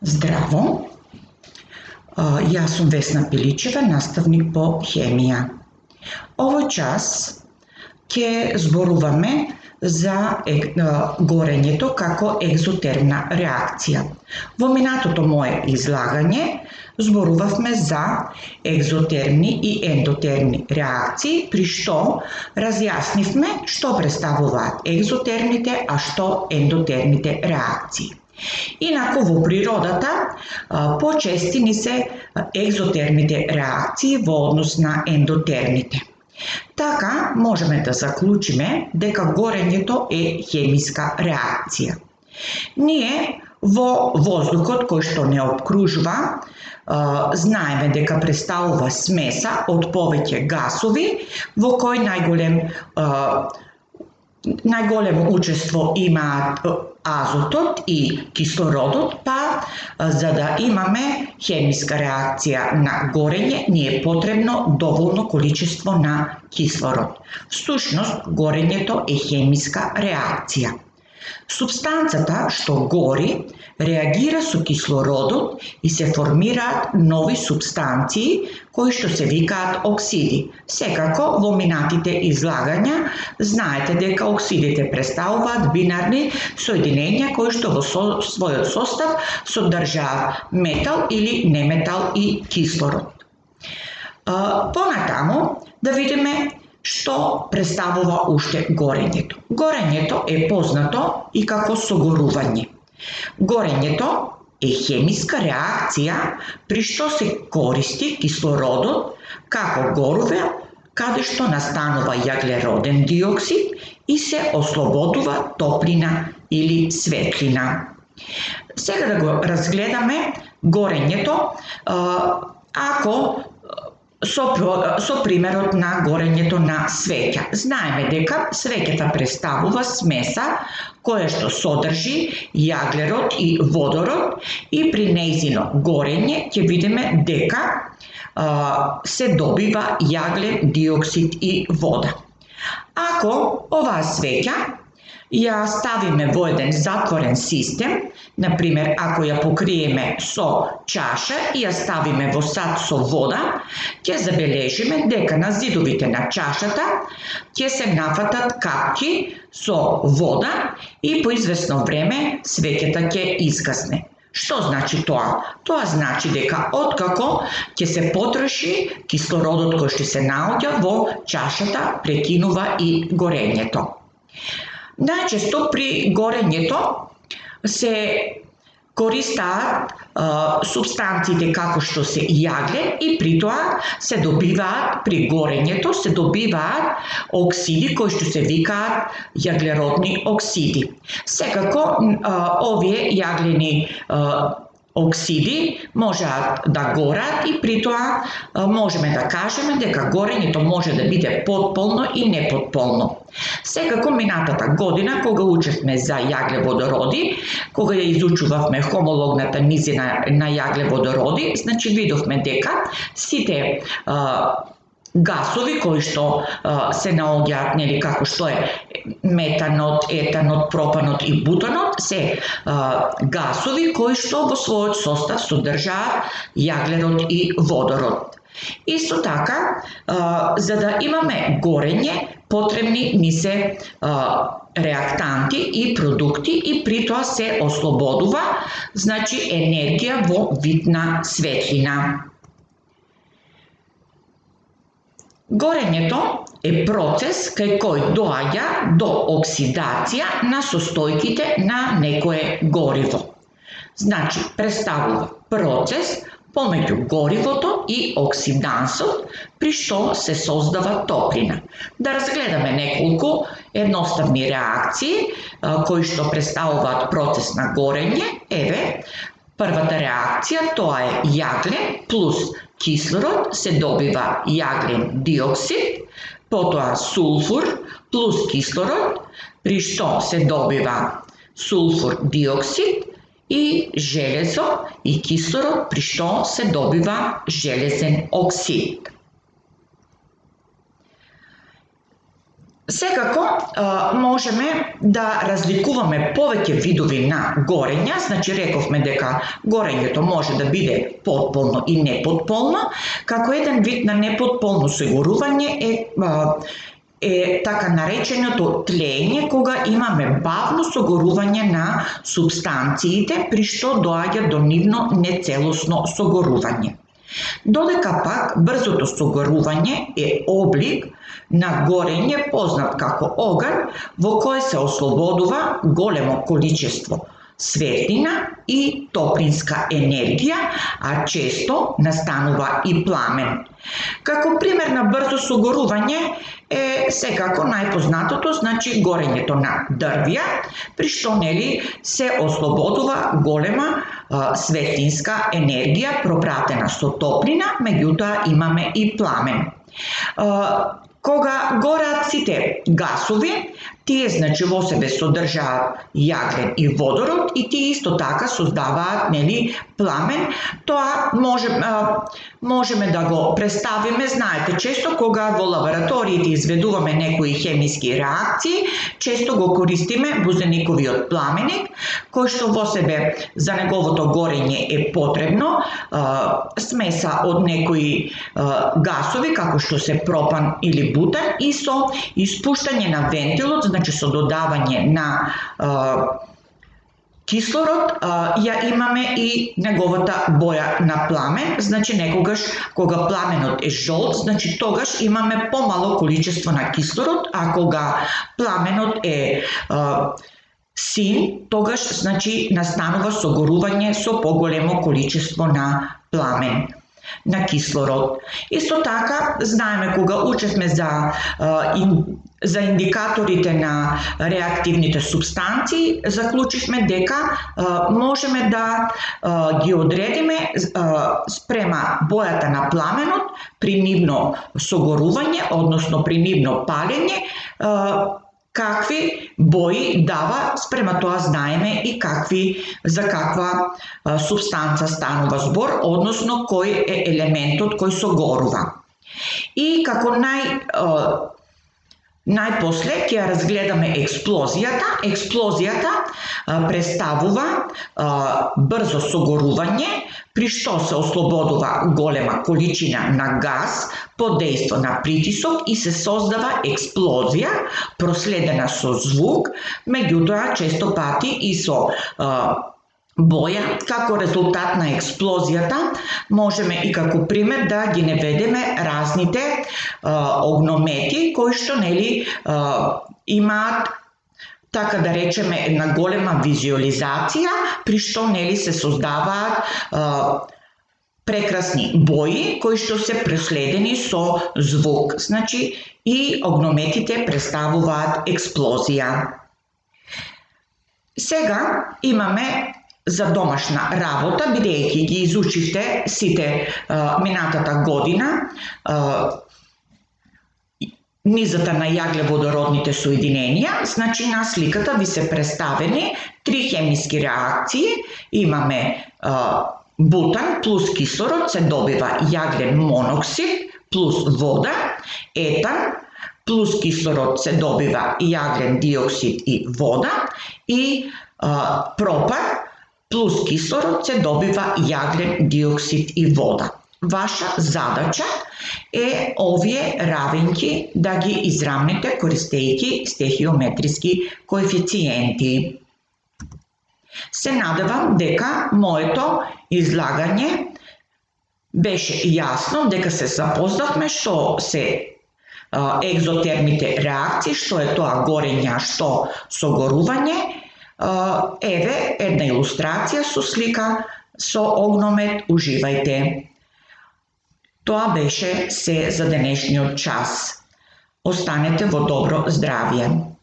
Здраво! Јас сум Весна Пиличева, наставник по хемија. Овој час ќе зборуваме за горењето како екзотермна реакција. Во минатото мое излагање зборувавме за екзотермни и ендотермни реакции, при што разјаснивме што представуваат екзотермните, а што ендотермните реакции. Инаку во природата почести ни се екзотермните реакции во однос на ендотермните. Така можеме да заклучиме дека горењето е хемиска реакција. Ние во воздухот кој што не обкружува знаеме дека представува смеса од повеќе гасови во кој најголемо учество имаат азотот и кислородот, па за да имаме хемиска реакција на горење ни е потребно доволно количество на кислород. Всушност, горењето е хемиска реакција. Супстанцата што гори реагира со кислородот и се формираат нови супстанции кои што се викаат оксиди. Секако во минатите излагања знаете дека оксидите представуваат бинарни соединења кои што во својот состав содржаат метал или неметал и кислород. Понатаму да видиме што представува уште горењето. Горењето е познато и како согорување. Горењето е хемиска реакција при што се користи кислородот како гориво каде што настанува јаглероден диоксид и се ослободува топлина или светлина. Сега да го разгледаме горењето ако со примерот на горењето на свеќа. Знаеме дека свеќата представува смеса која што содржи јаглерод и водород и при нејзино горење ќе видиме дека се добива јаглен диоксид и вода. Ако оваа свеќа ја ставиме во еден затворен систем, например, ако ја покриеме со чаша и ја ставиме во сад со вода, ќе забележиме дека на зидовите на чашата ќе се нафатат капки со вода и по извесно време свеќата ќе изгасне. Што значи тоа? Тоа значи дека откако ќе се потроши кислородот кој што се наоѓа во чашата, прекинува и горењето. Најчесто при горењето се користаат супстанциите како што се јаглен и при тоа се добиваат при горењето се добиваат оксиди кои што се викаат јаглеродни оксиди. Секако овие јаглени оксиди можат да горат и при тоа можеме да кажеме дека горењето може да биде потполно и непотполно. Секако минатата година кога учевме за јаглеводороди, кога ја изучувавме хомологната низина на јаглеводороди, значи видовме дека сите гасови кои што се наоѓаат, нели, како што е метанот, етанот, пропанот и бутанот, се гасови кои што во својот состав содржаат јаглерод и водород. Исто така, за да имаме горење, потребни ни се реактанти и продукти и при тоа се ослободува, значи, енергија во вид на светлина. Горењето е процес кај кој доаѓа до оксидација на состојките на некое гориво. Значи, представува процес помеѓу горивото и оксидансот, при што се создава топлина. Да разгледаме неколку едноставни реакции кои што представуваат процес на горење. Еве, првата реакција, тоа е јаглен плюс кислород се добива јаглен диоксид, потоа сулфур плюс кислород, при што се добива сулфур диоксид и железо и кислород, при што се добива железен оксид. Секако, можеме да разликуваме повеќе видови на горење, значи рековме дека горењето може да биде потполно и непотполно, како еден вид на непотполно согорување е така нареченото тлење, кога имаме бавно согорување на супстанциите, при што доаѓа до нивно нецелосно согорување. Додека пак брзото согорување е облик на горење познат како оган, во кој се ослободува големо количество светлина и топлинска енергија, а често настанува и пламен. Како пример на брзо согорување е секако најпознатото, значи горењето на дрвја, при што се ослободува голема светлинска енергија пропратена со топлина, меѓутоа имаме и пламен. Кога гореат сите гасови, тие значи во себе содржаат јаглен и водород и тие исто така создаваат пламен. Тоа можеме да го представиме, знаете, често кога во лабораториите изведуваме некои хемиски реакции, често го користиме бузениковиот пламеник, кој што во себе за неговото горење е потребно смеса од некои гасови како што се пропан или бутан и со испуштање на вентилот, значи со додавање на кислород, ја имаме и неговата боја на пламен, значи некогаш кога пламенот е жолт, значи тогаш имаме помало количество на кислород, а кога пламенот е син, тогаш значи настанува согорување со поголемо количество на пламен, на кислород. Исто така, знаеме кога учевме за индикаторите на реактивните субстанции, заклучивме дека можеме да ги одредиме спрема бојата на пламенот при нивно согорување, односно при нивно палење, какви бои дава, спрема тоа знаеме и за каква субстанца станува збор, односно кој е елементот кој согорува. И како најпосле ќе ја разгледаме експлозијата. Експлозијата представува брзо согорување, при што се ослободува голема количина на газ под дејство на притисок и се создава експлозија, проследена со звук, меѓутоа често пати и со боја. Како резултат на експлозијата можеме и како пример да ги наведеме разните огномети кои што имаат, така да речеме, една голема визуализација, при што се создаваат прекрасни бои кои што се преследени со звук. Значи и огнометите представуваат експлозија. Сега имаме за домашна работа, бидејќи ги изучивте сите минатата година низата на јаглеводородните соединенија, значи на сликата ви се представени три хемиски реакции. Имаме бутан плюс кислород се добива јаглен моноксид плюс вода, етан плюс кислород се добива јаглен диоксид и вода и пропан плюс кислород се добива јаглен диоксид и вода. Ваша задача е овие равенки да ги израмните користејќи стехиометриски коефициенти. Се надевам дека моето излагање беше јасно, дека се запознавме што се екзотермите реакции, што е тоа горење, што согорување. Еве една илустрација со слика со огномет, уживајте. Тоа беше се за денешниот час. Останете во добро здравје.